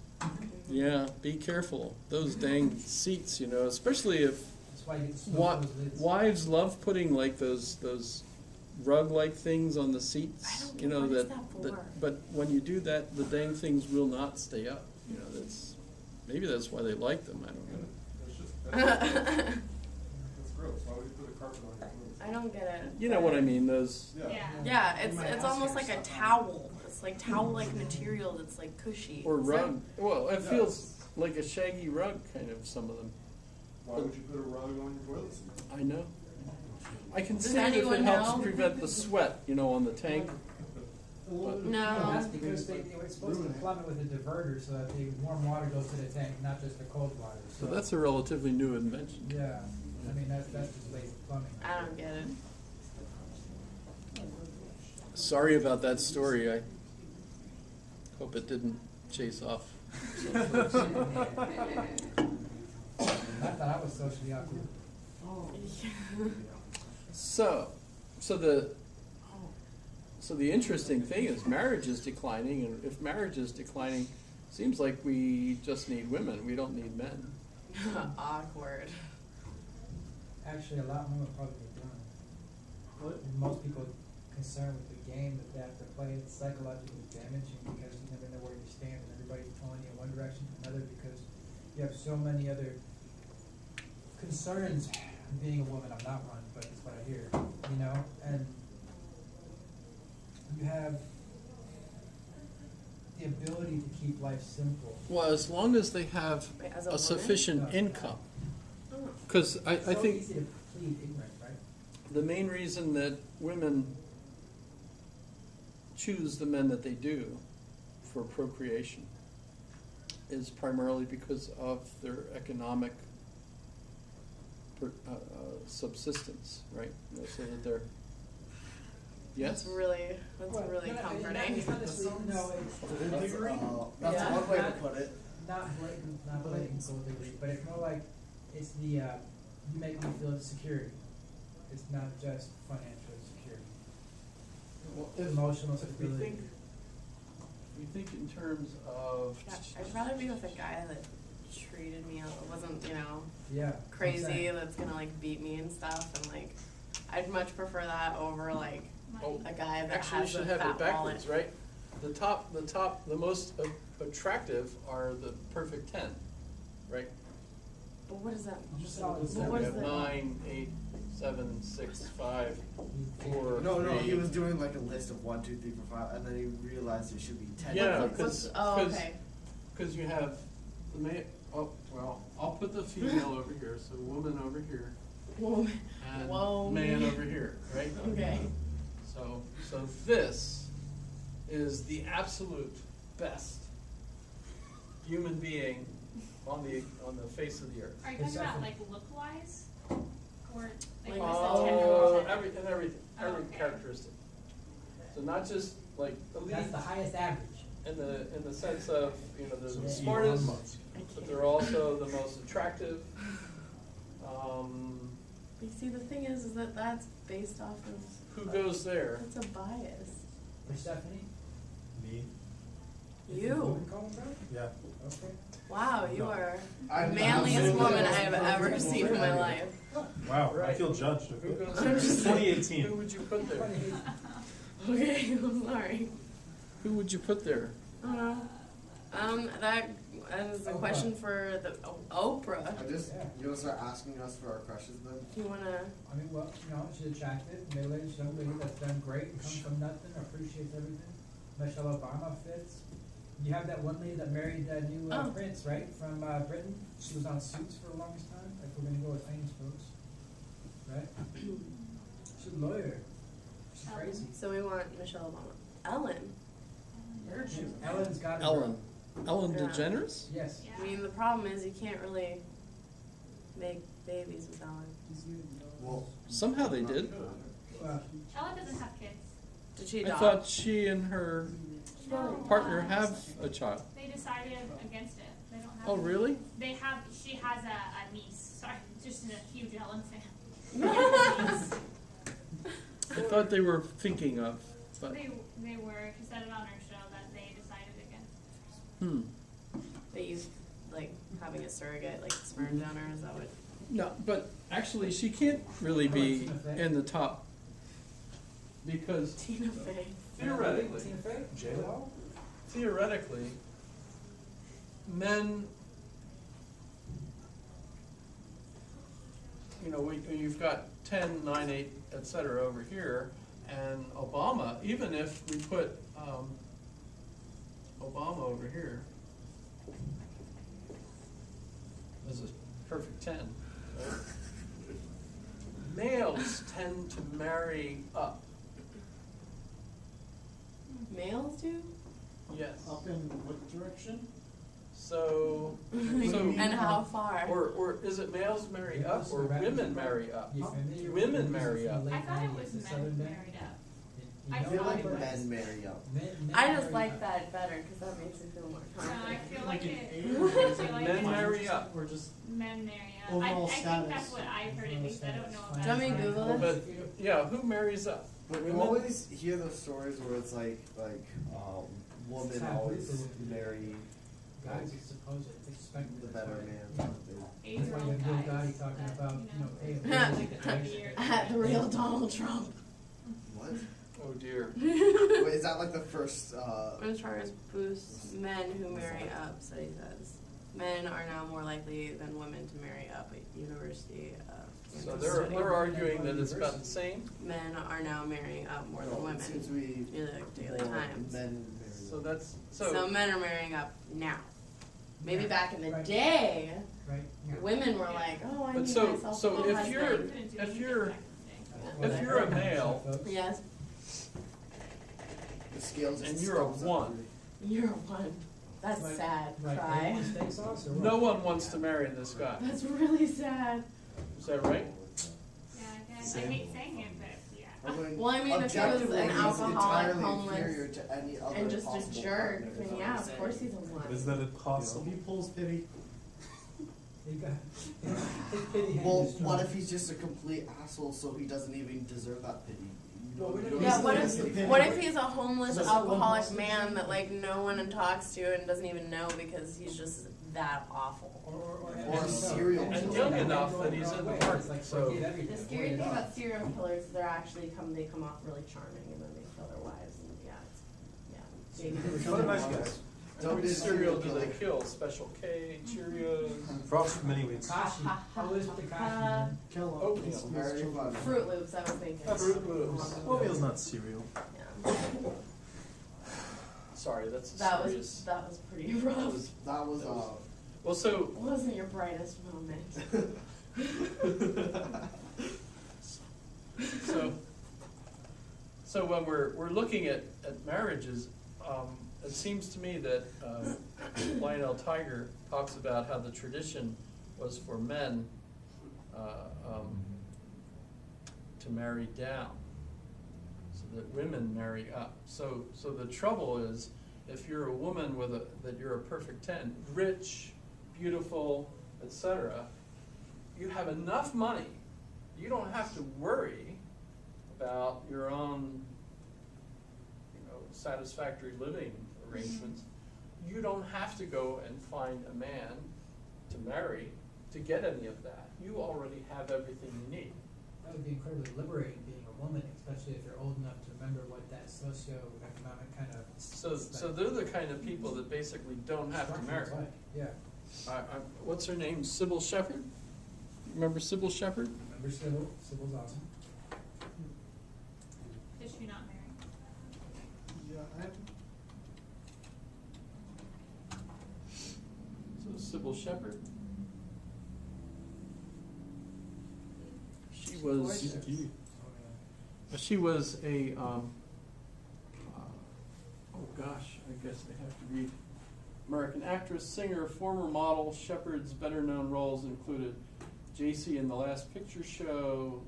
Yeah, be careful. Those dang seats, especially if That's why you get the smoke those lids. wives love putting like those rug-like things on the seats. I don't get what is that for? But when you do that, the dang things will not stay up. Maybe that's why they like them. I don't know. That's gross. Why would you put a carpet on your clothes? I don't get it. You know what I mean? Those. Yeah. Yeah, it's almost like a towel. It's like towel-like material that's like cushy. Or Is that- rug. Well, it feels like a shaggy rug, kind of. Some of them. Why would you put a rug on your toilet seat? I know. I can Does see if it anyone helps know? prevent the sweat, on the tank. No. That's because they were supposed to plumb it with a diverter so that the warm water goes to the tank, not just the cold water. So that's a relatively new invention. Yeah, I mean, that's just basic plumbing. I don't get it. Sorry about that story. I hope it didn't chase off some folks. I thought I was socially awkward. So the interesting thing is marriage is declining, and if marriage is declining, seems like we just need women. We don't need men. Awkward. Actually, a lot more would probably be done. And most people concerned with the game that they have to play, it's psychologically damaging because you never know where you stand and everybody's pulling you in one direction or another because you have so many other concerns. Being a woman, I'm not one, but it's what I hear, and you have the ability to keep life simple. Well, as long as they have Wait, as a a woman? sufficient No. income. Because I So think easy to plead ignorance, right? the main reason that women choose the men that they do for procreation is primarily because of their economic subsistence, right? So that they're... Yes? That's really comforting. It's not necessarily, no, That's Yeah. one way to put it. not blatant gold diggery, but it's more like it's the you make me feel security. It's not just financial security. Well, Emotional if we stability. think in terms of... I'd rather be with a guy that treated me, wasn't, Yeah. crazy, exactly. that's gonna like beat me and stuff, and like, I'd much prefer that over like Oh, a guy that actually, you has a should have fat it backwards, wallet. right? The most attractive are the perfect 10, right? But what is that? Just solid But seven. what We is have that? 9, 8, 7, 6, 5, 4, No, 3. he was doing like a list of 1, 2, 3, 4, 5, and then he realized there should be 10. Yeah, Like, because okay. you have the man. Oh well, I'll put the female over here, so woman over here, and Whoa. man over here, right? Okay. So this is the absolute best human being on the face of the earth. Are you talking about like look-wise? Or like Oh, just everything, Oh, every okay. characteristic. So not just like elite. That's the highest average. in the sense of, you know, they're the Elon smartest, Musk. but they're also the most attractive. You see, the thing is that that's based off of. Who goes there? That's a bias. Stephanie? Me? You. Yeah. Okay. Wow, you No. are I'm the manliest not- woman I have ever seen in my life. Wow, I Right. feel judged. Who goes I'm there? just- 2018. Who would you put there? Okay, I'm sorry. Who would you put there? I don't know. That is a question for the Oprah. You wanna start asking us for our crushes then? Do you wanna? I mean, well, you know, she's attractive, middle-aged young lady that's done great, comes from nothing, appreciates everything. Michelle Obama fits. You have that one lady that married that new Oh. prince, right, from Britain? She was on Suits for the longest time, if we're gonna go with famous folks, right? She's a lawyer. She's crazy. So we want Michelle Obama. Ellen. Ellen's got it. Ellen Yeah. DeGeneres? Yes. I mean, the problem is you can't really make babies with Ellen. Well, Somehow they did. Ellen doesn't have kids. Did she I adopt? thought she and her No, partner have a child. They decided against it. They don't have. Oh, really? They have. She has a niece. Sorry, just a huge Ellen fan. I thought they were thinking of, but They were. She said it on her show that they decided against. They use like having a surrogate, like sperm donor. Is that what? No, but actually she can't really be in the top because Tina Fey. theoretically, Tina Fey? J-Lo? theoretically, men, you know, you've got 10, 9, 8, etc. over here, and Obama, even if we put Obama over here as a perfect 10, right? Males tend to marry up. Males do? Yes. Up in what direction? So, And how far? or is it males marry up or women marry up? You familiar Women with marry the up. late I thought it 90s, was the men Southern Band? married up. You I know, I feel thought like it was. men marry up. men I just marry like up. that better because that makes it feel more No, I confident. feel Like like an it. age? I feel like Men it- marry up. Or just Men marry up. Overall I think status. that's what I've heard at least. I don't know Do about. you want me to Google Well, it? but yeah, who marries up? But you Women? always hear those stories where it's like women Taboo always for women. marry Guys, it's supposed, it's expected. the that's better why. man. Yeah. That's why you have Bill Gotti talking about, you know, pay a bill. Like the 30-year. The real Donald Trump. What? Oh dear. Wait, is that like the first? As far as boosts men who marry up, study says. Men are now more likely than women to marry up at University of Kansas So City. they're arguing that it's about the same. Men are now marrying up more than Well, it women. seems to be Near the Daily more Times. men marry So up. that's So men are marrying up now. Maybe Yeah. back in the Right. day, Right? Yeah. women were like, "Oh, I But need so- myself so a if husband." you're- Couldn't do if anything you're- back in the day. Well, if that you're a kind of male- stuff, folks. Yes, The scales And just you're a stops at 1. you're one. That's Like- sad. Like Cry. Indian steak sauce or what? No one wants to marry this guy. That's really sad. Is that right? Yeah, I guess. I hate saying it, but yeah. Well, I mean, if he was objectively, an he's alcoholic, entirely homeless, inferior to any other and just a possible jerk, partner, is then what yeah, I'm of saying. course he's a Is one. that impossible? he pulls pity. You got, his pity hand Well, is strong. what if he's just a complete asshole, so he doesn't even deserve that pity? Well, we don't You need Yeah, don't what need if to pity. what if he's a homeless Just alcoholic one man that like no one talks to and doesn't even know because he's just that awful? Or a serial And killer. young enough that he's in the market, so- The scary thing about serial killers is they're actually they come off really charming and then they kill their wives and What a nice guys. Don't Which be a cereal do killer. they kill? Special K, Cheerios, Frost many weeks. Kashi. How is the Kashi, man? Kill oatmeal. Very fun. Fruit Loops, I was thinking. Fruit Loops. Oatmeal's not cereal. Yeah. Sorry, that's a That serious. was pretty that rough. was- That was Well, so It wasn't your brightest moment. so when we're looking at marriages, it seems to me that Lionel Tiger talks about how the tradition was for men to marry down, so that women marry up. So the trouble is, if you're a woman that you're a perfect 10, rich, beautiful, etc., you have enough money. You don't have to worry about your own, satisfactory living arrangements. You don't have to go and find a man to marry to get any of that. You already have everything you need. That would be incredibly liberating being a woman, especially if you're old enough to remember what that socioeconomic kind of. So they're the kind of people that basically don't have to marry. Like. Yeah. What's her name? Sybil Shepherd? Remember Sybil Shepherd? Remember Sybil? Sybil's awesome. Is she not married? Yeah, So Sybil Shepherd? She was a, oh gosh, I guess they have to read. American actress, singer, former model. Shepherd's better known roles included JC in The Last Picture Show,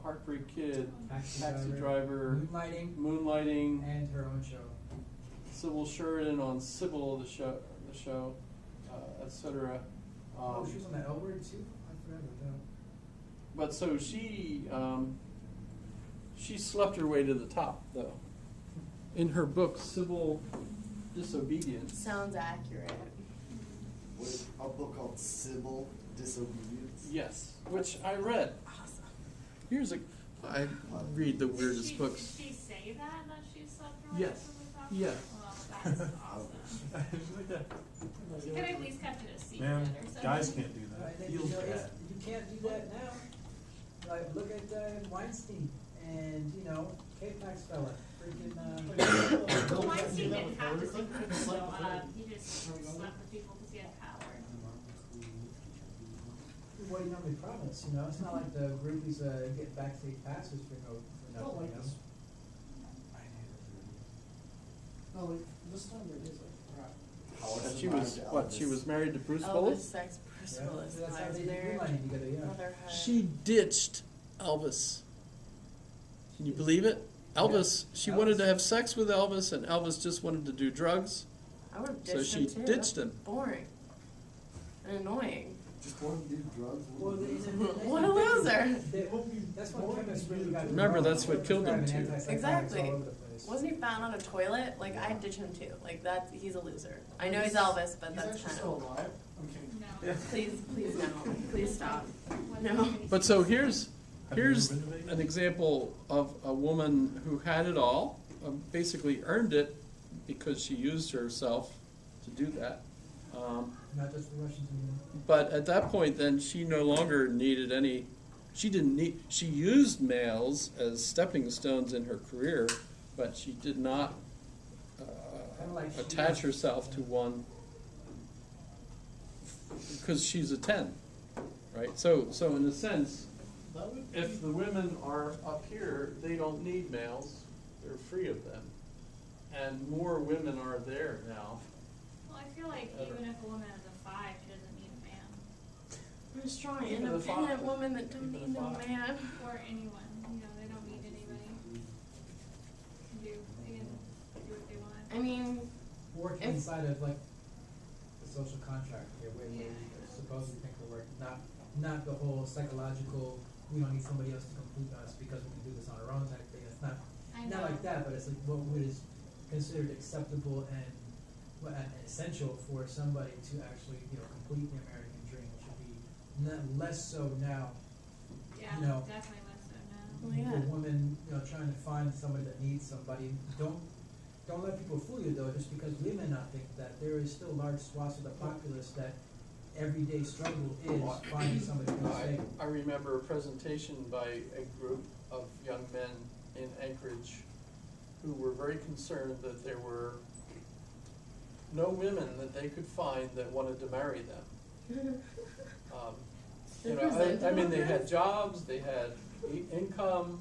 Heartbreak Kid, Taxi Driver, Moonlighting, and her own show. Sybil Sheridan on Sybil, the show, etc. She was on that L Word too? I forgot about that. But so she slept her way to the top, though. In her book, Civil Disobedience. Sounds accurate. What, a book called Civil Disobedience? Yes, which I read. Awesome. I read the weirdest books. Did she say that she slept her way Yes. to the top? Yes. Well, that's awesome. She could have at least kept it a secret Man, or something. guys can't do that. Right, Feels bad. you can't do that now. Like, look at Weinstein and, K-Pax fella. Freaking, Well, Weinstein didn't have the secret, so he just slept with people because he had power. what do you normally promise, It's not like the groupies get backstage passes for nothing, no, like this time there is like She was what? She was married to Bruce Elvis, Willis. sex, Bruce Yeah. Willis, That's how they do Meisner, money together, yeah. Motherhood. She ditched Elvis. Can you believe it? Elvis. She wanted to have sex with Elvis, and Elvis just wanted to do drugs. I would have So ditched she him too. ditched That's him. boring and annoying. Just want to do drugs? Well, What a loser! That's when chemists really got. Remember, that's what killed him, too. Exactly. Wasn't he found on a toilet? Like, I'd ditch him too. Like, he's a loser. I know he's Elvis, but he's that's actually kind still of. alive. I'm kidding. No. Please no. Please stop. No. But so here's Have you ever been to Vegas? an example of a woman who had it all, basically earned it because she used herself to do that. Not just the Russians anymore. But at that point, then she no longer needed any. She didn't need. She used males as stepping stones in her career, but she did not Kinda like she attach is. herself to one because she's a 10, right? So in a sense, That would if the women are up here, they don't need males. They're free of them, and more women are there now. Well, I feel like even if a woman is a 5, she doesn't need a man. I'm a strong, Even a independent five. woman that don't Even a need no five. man. Or anyone. They don't need anybody. They can do what they want. I mean, Working If- inside of like the social contract here, where you supposedly think we're working, not the whole psychological. We don't need somebody else to complete us because we can do this on our own type thing. It's not I not know. like that, but it's like what is considered acceptable and essential for somebody to actually complete the American dream, which would be less so now. Yeah, No. definitely less so now. Oh, yeah. For women, trying to find somebody that needs somebody. Don't let people fool you though, just because we may not think that. There is still large swaths of the populace that everyday struggle is finding somebody who's stable. I remember a presentation by a group of young men in Anchorage who were very concerned that there were no women that they could find that wanted to marry them. I mean, they had jobs, they had income,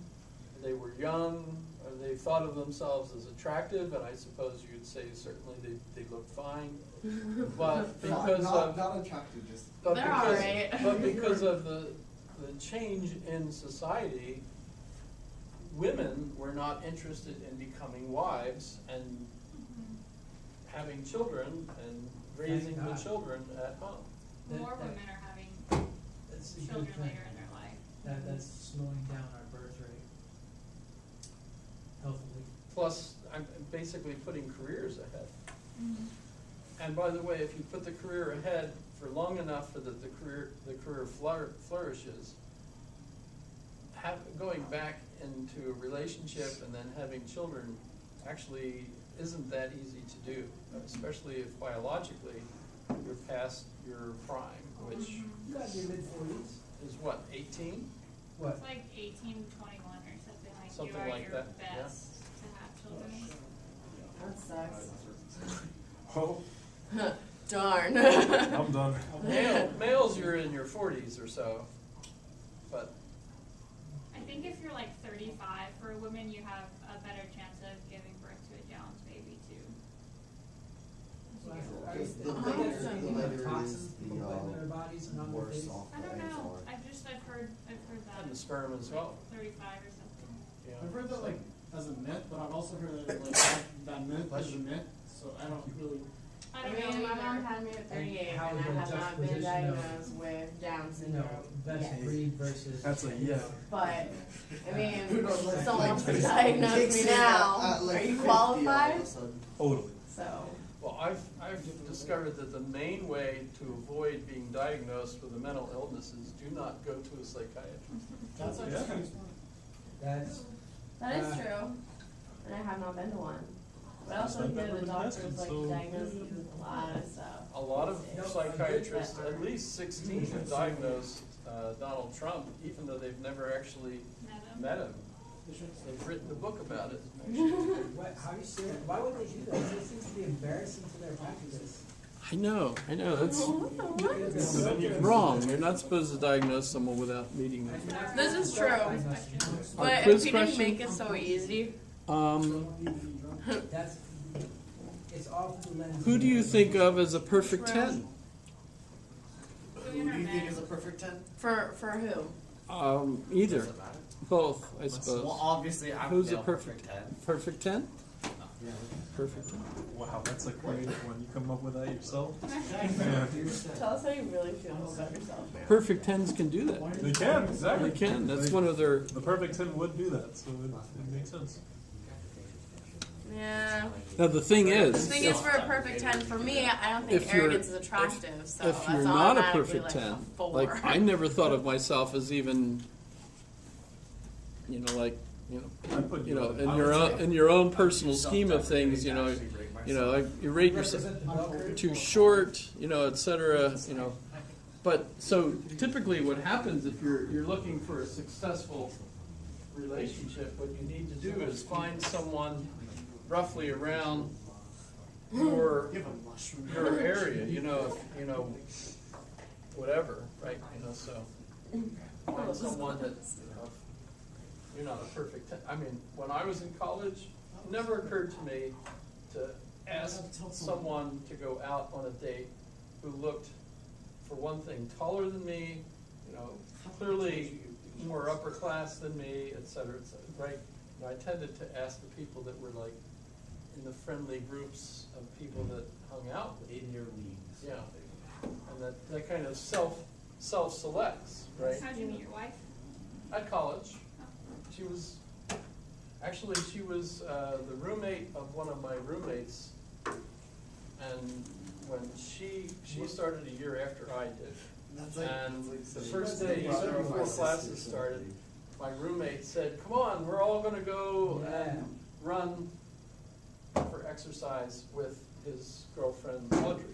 they were young, they thought of themselves as attractive, and I suppose you'd say certainly they looked fine. But because not attractive, just They're all right. but because of the change in society, women were not interested in becoming wives and having children and raising the God. children at home. More That- women are having That's a good children thing. later in their life. That's slowing down our birth rate. Healthily. Plus, I'm basically putting careers ahead. Mm-hmm. And by the way, if you put the career ahead for long enough so that the career flourishes, going back into a relationship and then having children actually isn't that easy to do, especially if biologically you're past your prime, which You got your mid-40s. is what, 18? What? It's like 18 to 21 or something like Something you are like your that, yeah. best to have children. That sucks. Oh, Darn. I'm done. Males, you're in your 40s or so, but I think if you're like 35, for a woman, you have a better chance of giving birth to a Jones baby too. Because the I later, guess, the you know, later toxins is, people put in their bodies and on their worse face. off I don't the eggs know. are. I've heard that. and the sperm as well. 35 or something. Yeah. I've heard that like as a myth, but I've also heard that like that myth is a myth. So I don't really. I I don't mean, know my mom either. had me at 38 how and I the have not been juxtaposition of- diagnosed with Down You syndrome know, best yet. breed versus. That's a yeah. But, I mean, Like, someone wants to kicks diagnose me in now. at, like, Are you 50 all of qualified? a sudden. Totally. So, Well, I've discovered that the main way to avoid being diagnosed with a mental illness is do not go to a psychiatrist. That's actually Yeah. kind of smart. That's. that is true. And I have not been to one. But I also I've hear never the been tested, doctors like so- diagnose you with a lot of stuff. A lot of psychiatrists, at least 16, have diagnosed Donald Trump, even though they've never actually met him. They've written a book about it. What, how do you say that? Why would they do that? It seems to be embarrassing to their practice. I know, that's What? wrong. You're not supposed to diagnose someone without meeting them. This is true. But quiz if you didn't question? make it so easy, That's, it's all through the lens. Who do you think of as a perfect True. 10? Who do you think is a perfect 10? for who? Either. Doesn't matter. Both, I suppose. Well, obviously, I would Who's a nail perfect 10. Perfect 10? Yeah. Perfect 10. Wow, that's a creative one. You come up with that yourself? Yeah. Tell us how you really feel about yourself. Perfect 10s can do that. They can, exactly. They can. That's one of their. The perfect 10 would do that, so it makes sense. Yeah. Now the thing The is, thing is, for a perfect 10, for me, I don't think If you're- arrogance is attractive. So if that's you're not a automatically perfect like 10, a 4. like I never thought of myself as even, like, I put in your own personal scheme of things, like, you rate yourself too short, etc. But so typically, what happens if you're looking for a successful relationship, what you need to do is find someone roughly around your area, whatever, right? So find someone that you're not a perfect. I mean, when I was in college, it never occurred to me to ask someone to go out on a date who looked, for one thing, taller than me, clearly more upper class than me, et cetera, right? And I tended to ask the people that were like in the friendly groups of people that hung out with. In your leagues. Yeah, and that kind of self-selects, right? How'd you meet your wife? At college. She was the roommate of one of my roommates, and when she started a year after I did. And the first day, before classes started, my roommate said, "Come on, we're all going to go and run for exercise with his girlfriend Audrey."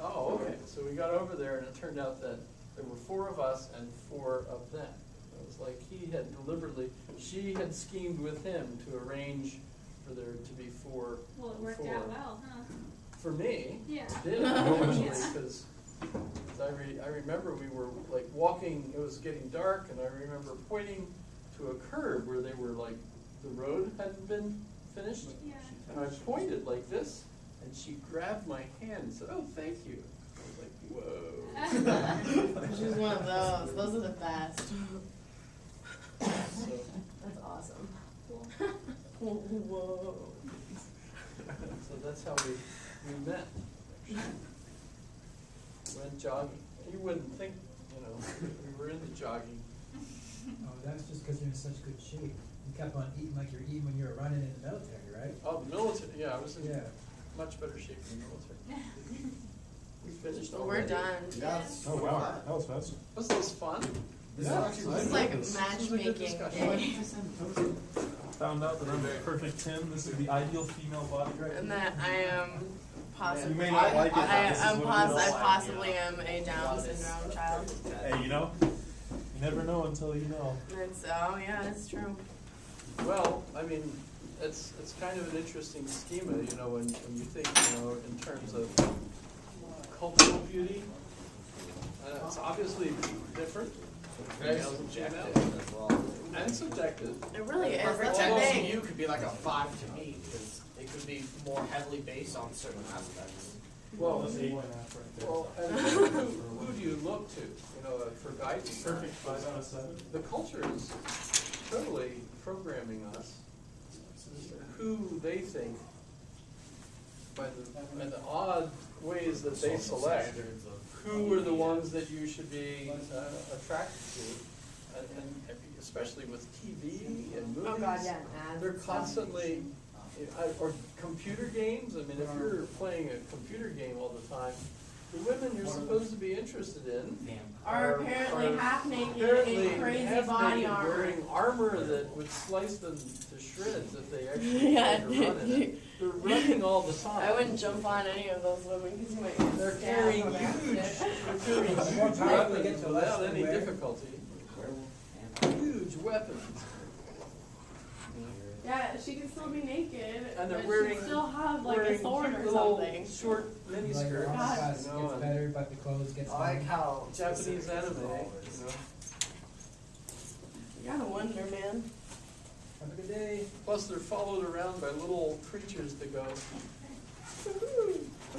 Oh, okay. So we got over there, and it turned out that there were 4 of us and 4 of them. It was like she had schemed with him to arrange for there to be 4. Well, it worked out well, huh? For me, Yeah. it did, actually, because I remember we were like walking, it was getting dark, and I remember pointing to a curb where they were like, the road hadn't been finished. Yeah. And I pointed like this, and she grabbed my hand and said, "Oh, thank you." I was like, whoa. She's one of those. Those are the best. So, That's awesome. Cool. Whoa. so that's how we we met. Went jogging. You wouldn't think, we were into jogging. Oh, that's just because you're in such good shape. You kept on eating like you're eating when you were running in the military, right? Oh, the military, yeah, I was in Yeah. much better shape than the military. We finished We're already. done. Yes. Oh, wow, that was fast. Was this fun? This Yeah, is actually It's really like good. matchmaking day. Found out that I'm a perfect 10. This is the ideal female body right And here. that I am possibly, You may not like it, but this is I what it is. possibly am a Down syndrome child. Hey, you never know until you know. Yeah, it's true. Well, I mean, it's kind of an interesting schema, when you think, in terms of cultural beauty. It's obviously different. Very Males and subjective females. as well. And subjective. It really is. Perfect That's the 10 to thing. you could be like a 5 to me, because it could be more heavily based on certain aspects. Well, That's 8.5 right there. Well, and who do you look to, for guidance? Perfect 5 out of 7. The culture is totally programming us who they think by the odd ways that they select who are the ones that you should be attracted to, and especially with TV and movies. Oh God, yeah. They're constantly, or computer games. I mean, if you're playing a computer game all the time, the women you're supposed to be interested in Are apparently half naked apparently in crazy half body naked, armor. wearing armor that would slice them to shreds if they actually Yeah, tried to run in it. They're running all the time. I wouldn't jump on any of those women because you might get They're stabbed carrying on huge, accident. they're carrying The more huge powerful they get, weapons the less without they any wear. difficulty. Huge weapons. Yeah, she can still be naked, And they're but wearing, she still have like wearing a sword cute or little something. short mini Like, skirts. oh my God, it You know, gets and better, but the clothes get I like smaller. how Japanese anime. You gotta wonder, man. Have a good day. Plus, they're followed around by little creatures that go.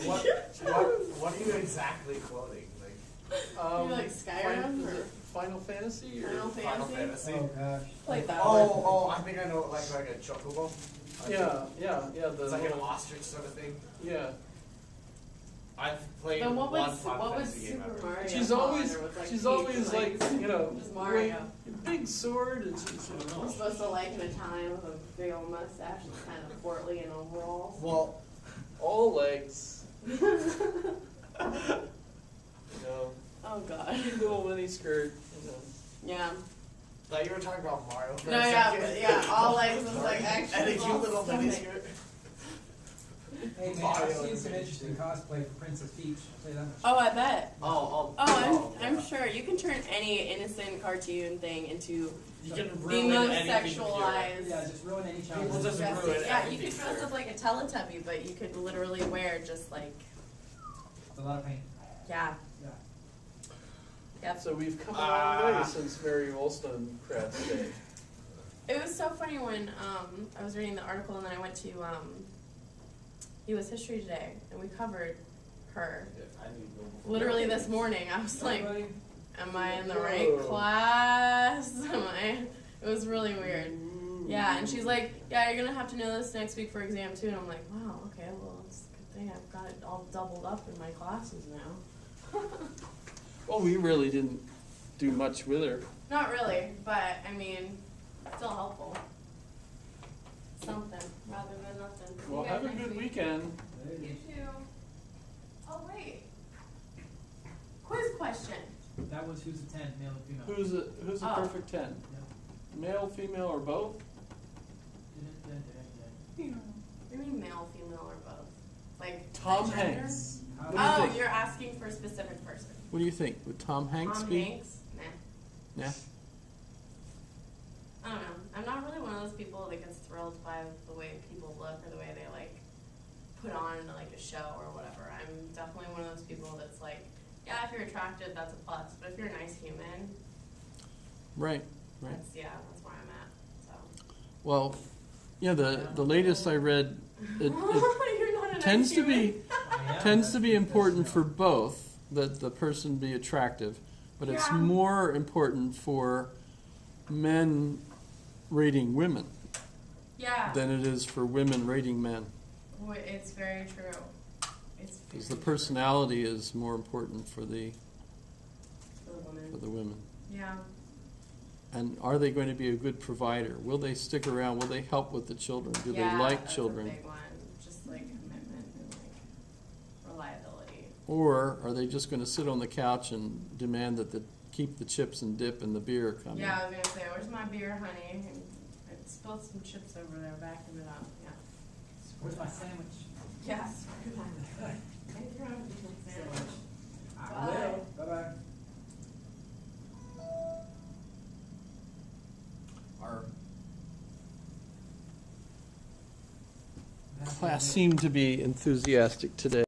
what are you exactly quoting? Like You like Skyrim or Final Fantasy or Final Final Fantasy? Fantasy? Oh gosh. Played that one. Oh, I think I know, like a chocobo. Yeah. The It's like an little, ostrich sort of thing. yeah. I've played Then one what was Final Fantasy game Super ever. Mario? She's Con always, or with, like, she's teeth always and, like, just Mario. big sword, and I'm supposed to like in a time with a big old mustache and kind of portly and overalls. Well, all legs, Oh God. cute little mini skirt, Yeah. like you were talking about Mario for No, a yeah, second. but yeah, all legs was like actually. And a cute little mini stomach. skirt. Hey man, I've seen some interesting cosplay for Princess Peach. I'll tell you that much. Oh, I bet. I'm yeah. sure you can turn any innocent cartoon thing into You can the ruin most anything sexualized. Yeah, just ruin any child. People just Disgusting. ruin Yeah, you everything could dress there. up like a Teletubby, but you could literally wear just like, It's a lot of pain. yeah. Yeah. Yep. So we've come a long way since Mary Wollstonecraft's day. It was so funny when I was reading the article and then I went to U.S. History Today and we covered her. Literally this morning, I was like, Everybody, am I in the right Whoa. class? It was really weird. Yeah, and she's like, yeah, you're gonna have to know this next week for exam too. And I'm like, wow, okay, well, it's a good thing I've got it all doubled up in my classes now. Well, we really didn't do much with her. Not really, but I mean, still helpful. Something rather than nothing. See Well, you guys have a next good week. weekend. You too. Oh wait. Quiz question. that was who's a 10, male and female. Who's a Oh. perfect 10? Male, female, or both? What do you mean male, female, or both? Like Tom the gender? Hanks. How What do you Oh, think? you're asking for a specific person. What do you think? Would Tom Hanks Tom be? Hanks? Nah. Yeah. I don't know. I'm not really one of those people that gets thrilled by the way people look or the way they like put on like a show or whatever. I'm definitely one of those people that's like, yeah, if you're attractive, that's a plus. But if you're a nice human, Right. that's where I'm at. So. Well, yeah. The latest I read, it You're not a tends nice to be human. tends to be important for both that the person be attractive, but it's Yeah. more important for men rating women Yeah. than it is for women rating men. It's very true. It's Because the personality is more important for the for the woman. women. Yeah. And are they going to be a good provider? Will they stick around? Will they help with the children? Do Yeah, they like that's children? a big one. Just like commitment and like reliability. Or are they just going to sit on the couch and demand that keep the chips and dip and the beer coming? Yeah, I was gonna say, where's my beer, honey? And I spilled some chips over there, backing it up. Yeah. Where's my sandwich? Yeah. Screw that. Thank you for having me, sandwich. I will. Bye-bye. Our class seemed to be enthusiastic today.